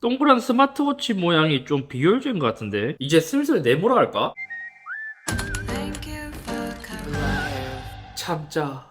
동그란 스마트워치 모양이 좀 비효율적인 것 같은데 이제 슬슬 네모로 갈까? 참자.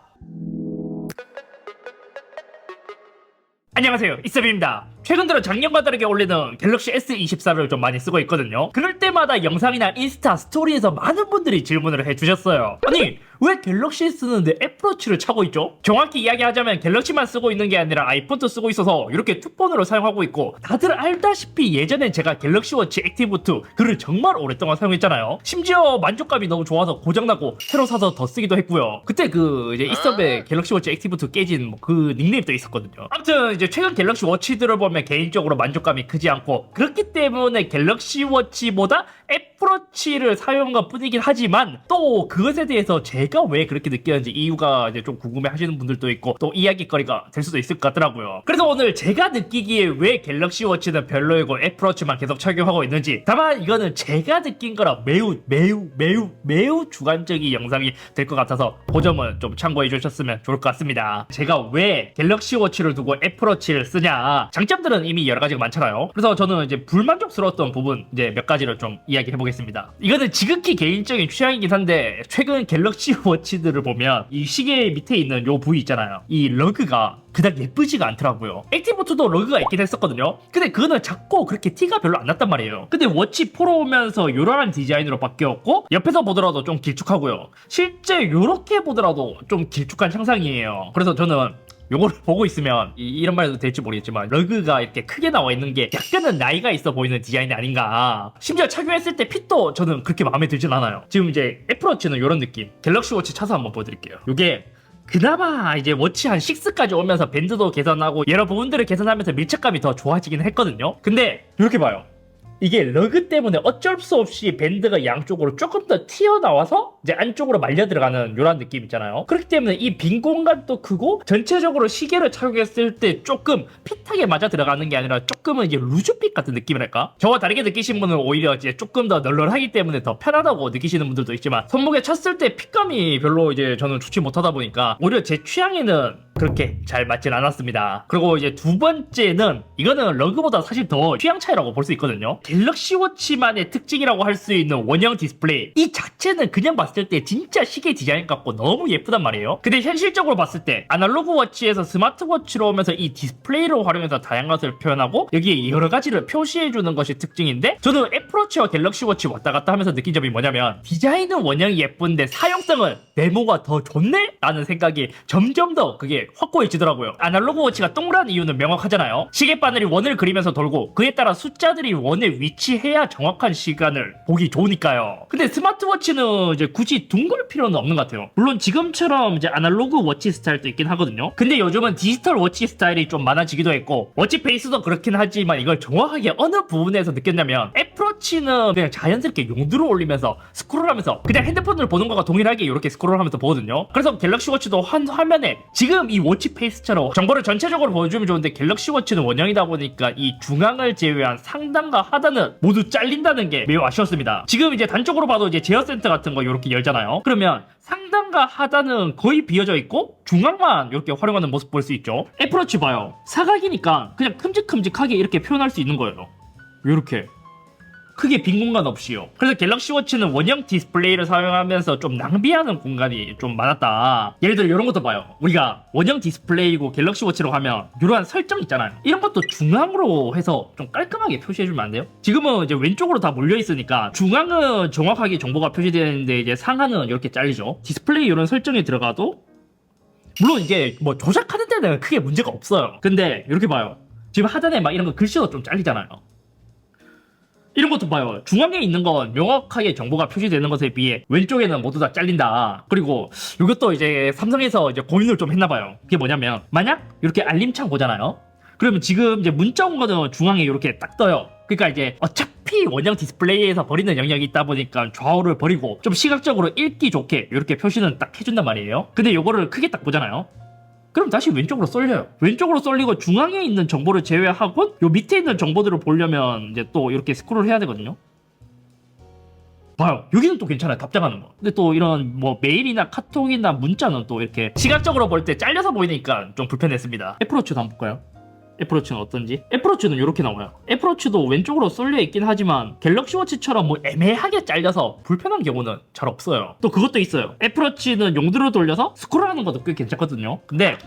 안녕하세요, 이쌤입니다. 최근 들어 작년과 다르게 올리는 갤럭시 S24를 좀 많이 쓰고 있거든요. 그럴 때마다 영상이나 인스타 스토리에서 많은 분들이 질문을 해주셨어요. 아니, 왜 갤럭시 쓰는데 애플워치를 차고 있죠? 정확히 이야기하자면 갤럭시만 쓰고 있는 게 아니라 아이폰도 쓰고 있어서 이렇게 투폰으로 사용하고 있고, 다들 알다시피 예전엔 제가 갤럭시워치 액티브2 그를 정말 오랫동안 사용했잖아요. 심지어 만족감이 너무 좋아서 고장나고 새로 사서 더 쓰기도 했고요. 그때 이제 이섭에 갤럭시워치 액티브2 깨진 그 닉네임도 있었거든요. 아무튼 이제 최근 갤럭시 워치들을 보면 개인적으로 만족감이 크지 않고, 그렇기 때문에 갤럭시 워치보다 애플워치를 사용한 것 뿐이긴 하지만, 또 그것에 대해서 제가 왜 그렇게 느꼈는지 이유가 이제 좀 궁금해 하시는 분들도 있고, 또 이야기거리가 될 수도 있을 것 같더라고요. 그래서 오늘 제가 느끼기에 왜 갤럭시 워치는 별로이고 애플워치만 계속 착용하고 있는지, 다만 이거는 제가 느낀 거라 매우 주관적인 영상이 될 것 같아서 그 점은 좀 참고해 주셨으면 좋을 것 같습니다. 제가 왜 갤럭시 워치를 두고 애플워치를 쓰냐, 장점들은 이미 여러 가지가 많잖아요. 그래서 저는 이제 불만족스러웠던 부분 이제 몇 가지를 좀 이야기해 보겠습니다. 이거는 지극히 개인적인 취향이긴 한데, 최근 갤럭시 워치들을 보면 이 시계 밑에 있는 요 부위 있잖아요, 이 러그가 그닥 예쁘지가 않더라고요. 액티브2도 러그가 있긴 했었거든요. 근데 그거는 작고 그렇게 티가 별로 안 났단 말이에요. 근데 워치 프로 오면서 요런한 디자인으로 바뀌었고, 옆에서 보더라도 좀 길쭉하고요. 실제 요렇게 보더라도 좀 길쭉한 형상이에요. 그래서 저는 요거를 보고 있으면 이런 말도 될지 모르겠지만, 러그가 이렇게 크게 나와 있는 게 약간은 나이가 있어 보이는 디자인이 아닌가. 심지어 착용했을 때 핏도 저는 그렇게 마음에 들진 않아요. 지금 이제 애플워치는 이런 느낌. 갤럭시 워치 차서 한번 보여드릴게요. 요게 그나마 이제 워치 한 6까지 오면서 밴드도 개선하고 여러 부분들을 개선하면서 밀착감이 더 좋아지긴 했거든요. 근데 이렇게 봐요. 이게 러그 때문에 어쩔 수 없이 밴드가 양쪽으로 조금 더 튀어나와서 이제 안쪽으로 말려 들어가는 이런 느낌 있잖아요. 그렇기 때문에 이 빈 공간도 크고, 전체적으로 시계를 착용했을 때 조금 핏하게 맞아 들어가는 게 아니라 조금은 이제 루즈핏 같은 느낌이랄까? 저와 다르게 느끼신 분은 오히려 이제 조금 더 널널하기 때문에 더 편하다고 느끼시는 분들도 있지만, 손목에 쳤을 때 핏감이 별로 이제 저는 좋지 못하다 보니까 오히려 제 취향에는 그렇게 잘 맞진 않았습니다. 그리고 이제 두 번째는, 이거는 러그보다 사실 더 취향 차이라고 볼 수 있거든요. 갤럭시 워치만의 특징이라고 할 수 있는 원형 디스플레이, 이 자체는 그냥 봤을 때 진짜 시계 디자인 같고 너무 예쁘단 말이에요. 근데 현실적으로 봤을 때 아날로그 워치에서 스마트워치로 오면서 이 디스플레이를 활용해서 다양한 것을 표현하고 여기에 여러 가지를 표시해주는 것이 특징인데, 저는 애플워치와 갤럭시 워치 왔다 갔다 하면서 느낀 점이 뭐냐면, 디자인은 원형이 예쁜데 사용성은 네모가 더 좋네? 라는 생각이 점점 더 그게 확고해지더라고요. 아날로그 워치가 동그란 이유는 명확하잖아요. 시계 바늘이 원을 그리면서 돌고, 그에 따라 숫자들이 원에 위치해야 정확한 시간을 보기 좋으니까요. 근데 스마트워치는 이제 굳이 둥글 필요는 없는 것 같아요. 물론 지금처럼 이제 아날로그 워치 스타일도 있긴 하거든요. 근데 요즘은 디지털 워치 스타일이 좀 많아지기도 했고, 워치 페이스도 그렇긴 하지만, 이걸 정확하게 어느 부분에서 느꼈냐면, 애플워치는 그냥 자연스럽게 용두를 올리면서 스크롤하면서 그냥 핸드폰을 보는 거가 동일하게 이렇게 스크롤하면서 보거든요. 그래서 갤럭시 워치도 한 화면에 지금 이 워치 페이스처럼 정보를 전체적으로 보여주면 좋은데, 갤럭시 워치는 원형이다 보니까 이 중앙을 제외한 상단과 하단은 모두 잘린다는 게 매우 아쉬웠습니다. 지금 이제 단적으로 봐도 이제 제어 센터 같은 거 이렇게 열잖아요. 그러면 상단과 하단은 거의 비어져 있고 중앙만 이렇게 활용하는 모습 볼 수 있죠. 애플워치 봐요. 사각이니까 그냥 큼직큼직하게 이렇게 표현할 수 있는 거예요. 이렇게 크게 빈 공간 없이요. 그래서 갤럭시 워치는 원형 디스플레이를 사용하면서 좀 낭비하는 공간이 좀 많았다. 예를 들어 이런 것도 봐요. 우리가 원형 디스플레이고 갤럭시 워치로 하면 이러한 설정 있잖아요. 이런 것도 중앙으로 해서 좀 깔끔하게 표시해주면 안 돼요? 지금은 이제 왼쪽으로 다 몰려있으니까 중앙은 정확하게 정보가 표시되는데 이제 상하는 이렇게 잘리죠. 디스플레이 이런 설정이 들어가도 물론 이게 뭐 조작하는 데는 크게 문제가 없어요. 근데 이렇게 봐요. 지금 하단에 막 이런 거 글씨도 좀 잘리잖아요. 이런 것도 봐요. 중앙에 있는 건 명확하게 정보가 표시되는 것에 비해 왼쪽에는 모두 다 잘린다. 그리고 이것도 이제 삼성에서 이제 고민을 좀 했나봐요. 그게 뭐냐면, 만약 이렇게 알림창 보잖아요. 그러면 지금 이제 문자 온 거는 중앙에 이렇게 딱 떠요. 그러니까 이제 어차피 원형 디스플레이에서 버리는 영역이 있다 보니까 좌우를 버리고 좀 시각적으로 읽기 좋게 이렇게 표시는 딱 해준단 말이에요. 근데 이거를 크게 딱 보잖아요. 그럼 다시 왼쪽으로 쏠려요. 왼쪽으로 쏠리고 중앙에 있는 정보를 제외하고 요 밑에 있는 정보들을 보려면 이제 또 이렇게 스크롤 해야 되거든요. 봐요. 여기는 또 괜찮아요. 답장하는 거. 근데 또 이런 뭐 메일이나 카톡이나 문자는 또 이렇게 시각적으로 볼 때 잘려서 보이니까 좀 불편했습니다. 애플워치도 한번 볼까요? 애플워치는 어떤지? 애플워치는 이렇게 나와요. 애플워치도 왼쪽으로 쏠려 있긴 하지만 갤럭시 워치처럼 뭐 애매하게 잘려서 불편한 경우는 잘 없어요. 또 그것도 있어요. 애플워치는 용도로 돌려서 스크롤하는 것도 꽤 괜찮거든요. 근데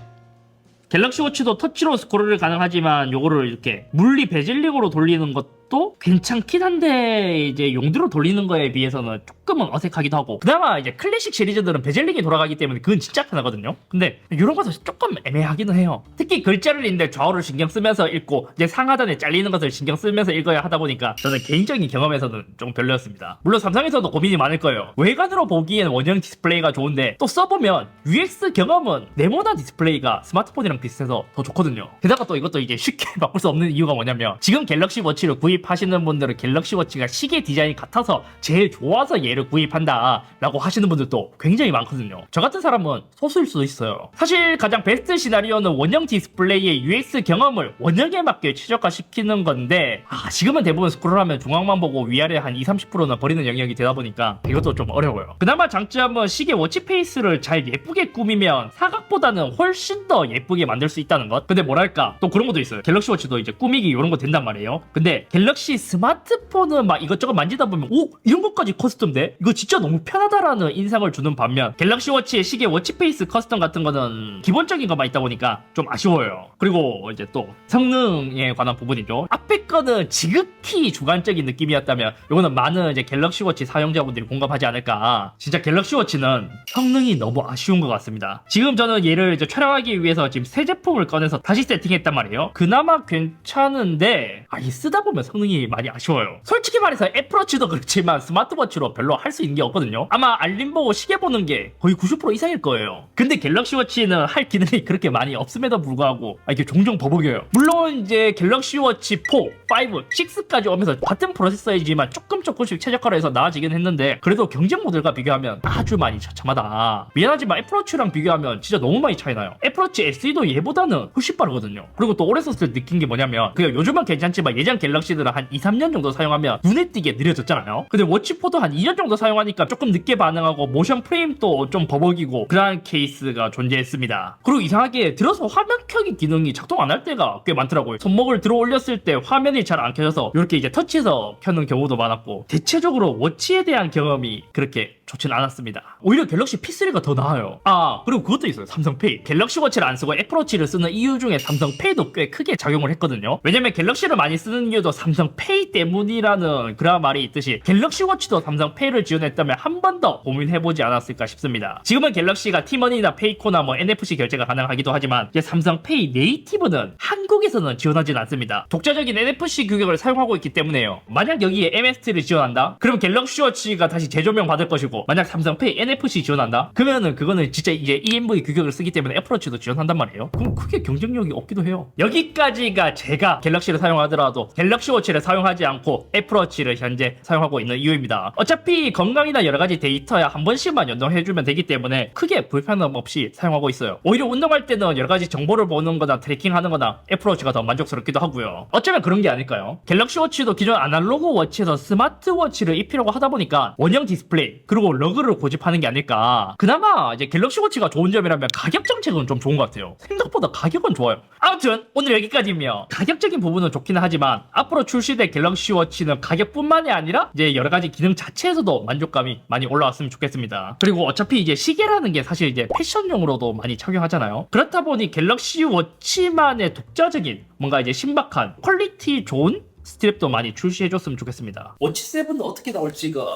갤럭시 워치도 터치로 스크롤이 가능하지만 요거를 이렇게 물리 베젤링으로 돌리는 것도 괜찮긴 한데 이제 용도로 돌리는 거에 비해서는 조금은 어색하기도 하고, 그나마 이제 클래식 시리즈들은 베젤링이 돌아가기 때문에 그건 진짜 편하거든요. 근데 이런 것은 조금 애매하기는 해요. 특히 글자를 읽는데 좌우를 신경 쓰면서 읽고 이제 상하단에 잘리는 것을 신경 쓰면서 읽어야 하다 보니까 저는 개인적인 경험에서는 좀 별로였습니다. 물론 삼성에서도 고민이 많을 거예요. 외관으로 보기엔 원형 디스플레이가 좋은데 또 써보면 UX 경험은 네모난 디스플레이가 스마트폰이랑 비슷해서 더 좋거든요. 게다가 또 이것도 이제 쉽게 바꿀 수 없는 이유가 뭐냐면, 지금 갤럭시 워치를 구입하시는 분들은 갤럭시 워치가 시계 디자인이 같아서 제일 좋아서 얘를 구입한다 라고 하시는 분들도 굉장히 많거든요. 저 같은 사람은 소수일 수도 있어요. 사실 가장 베스트 시나리오는 원형 디스플레이의 UX 경험을 원형에 맞게 최적화시키는 건데, 지금은 대부분 스크롤하면 중앙만 보고 위아래 한 20-30%는 버리는 영역이 되다 보니까 이것도 좀 어려워요. 그나마 장점은 시계 워치 페이스를 잘 예쁘게 꾸미면 사각보다는 훨씬 더 예쁘게 만들 수 있다는 것. 근데 뭐랄까, 또 그런 것도 있어요. 갤럭시 워치도 이제 꾸미기 이런 거 된단 말이에요. 근데 갤럭시 스마트폰은 막 이것저것 만지다 보면 오, 이런 것까지 커스텀돼? 이거 진짜 너무 편하다라는 인상을 주는 반면, 갤럭시 워치의 시계 워치 페이스 커스텀 같은 거는 기본적인 것만 있다 보니까 좀 아쉬워요. 그리고 이제 또 성능에 관한 부분이죠. 앞에 거는 지극히 주관적인 느낌이었다면 이거는 많은 이제 갤럭시 워치 사용자분들이 공감하지 않을까. 진짜 갤럭시 워치는 성능이 너무 아쉬운 것 같습니다. 지금 저는 얘를 이제 촬영하기 위해서 지금 새 제품을 꺼내서 다시 세팅했단 말이에요. 그나마 괜찮은데 이 쓰다 보면 성능이 많이 아쉬워요. 솔직히 말해서 애플워치도 그렇지만 스마트워치로 별로 할 수 있는 게 없거든요. 아마 알림 보고 시계 보는 게 거의 90% 이상일 거예요. 근데 갤럭시 워치는 할 기능이 그렇게 많이 없음에도 불구하고 이게 종종 버벅여요. 물론 이제 갤럭시 워치 4, 5, 6까지 오면서 같은 프로세서이지만 조금씩 최적화를 해서 나아지긴 했는데, 그래도 경쟁 모델과 비교하면 아주 많이 처참하다. 미안하지만 애플워치랑 비교하면 진짜 너무 많이 차이나요. 애플워치 SE도 얘보다는 훨씬 빠르거든요. 그리고 또 오래 썼을 때 느낀 게 뭐냐면, 그냥 요즘은 괜찮지만 예전 갤럭시들은 한 2-3년 정도 사용하면 눈에 띄게 느려졌잖아요. 근데 워치4도 한 2년 정도 사용하니까 조금 늦게 반응하고 모션 프레임도 좀 버벅이고 그런 케이스가 존재했습니다. 그리고 이상하게 들어서 화면 켜기 기능이 작동 안 할 때가 꽤 많더라고요. 손목을 들어 올렸을 때 화면이 잘 안 켜져서 이렇게 이제 터치해서 켜는 경우도 많았고, 대체적으로 워치에 대한 경험이 그렇게 좋진 않았습니다. 오히려 갤럭시 P3가 더 나아요. 그리고 그것도 있어요. 삼성페이. 갤럭시 워치를 안 쓰고 애플워치를 쓰는 이유 중에 삼성페이도 꽤 크게 작용을 했거든요. 왜냐면 갤럭시를 많이 쓰는 이유도 삼성페이 때문이라는 그런 말이 있듯이, 갤럭시 워치도 삼성페이를 지원했다면 한 번 더 고민해보지 않았을까 싶습니다. 지금은 갤럭시가 티머니나 페이코나 뭐 NFC 결제가 가능하기도 하지만 이제 삼성페이 네이티브는 한국에서는 지원하진 않습니다. 독자적인 NFC 규격을 사용하고 있기 때문에요. 만약 여기에 MST를 지원한다? 그럼 갤럭시 워치가 다시 재조명 받을 것이고, 만약 삼성페이 NFC 지원한다? 그러면은 그거는 진짜 이제 EMV 규격을 쓰기 때문에 애플워치도 지원한단 말이에요. 그럼 크게 경쟁력이 없기도 해요. 여기까지가 제가 갤럭시를 사용하더라도 갤럭시 워치를 사용하지 않고 애플워치를 현재 사용하고 있는 이유입니다. 어차피 건강이나 여러가지 데이터야 한 번씩만 연동해주면 되기 때문에 크게 불편함 없이 사용하고 있어요. 오히려 운동할 때는 여러가지 정보를 보는 거나 트래킹하는 거나 애플워치가 더 만족스럽기도 하고요. 어쩌면 그런 게 아닐까요? 갤럭시 워치도 기존 아날로그 워치에서 스마트워치를 입히려고 하다 보니까 원형 디스플레이 그리고 러그를 고집하는 게 아닐까. 그나마 이제 갤럭시 워치가 좋은 점이라면 가격 정책은 좀 좋은 것 같아요. 생각보다 가격은 좋아요. 아무튼 오늘 여기까지며, 가격적인 부분은 좋기는 하지만 앞으로 출시될 갤럭시 워치는 가격뿐만이 아니라 이제 여러가지 기능 자체에서도 만족감이 많이 올라왔으면 좋겠습니다. 그리고 어차피 이제 시계라는 게 사실 이제 패션용으로도 많이 착용하잖아요. 그렇다 보니 갤럭시 워치만의 독자적인 뭔가 이제 신박한 퀄리티 좋은 스트랩도 많이 출시해줬으면 좋겠습니다. 워치 7은 어떻게 나올지가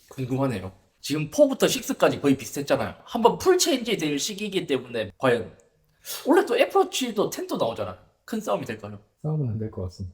궁금하네요. 지금 4부터 6까지 거의 비슷했잖아요. 한번 풀 체인지 될 시기이기 때문에 과연 원래 또 애플워치도 10도 나오잖아. 큰 싸움이 될까요? 싸움은 안 될 것 같습니다.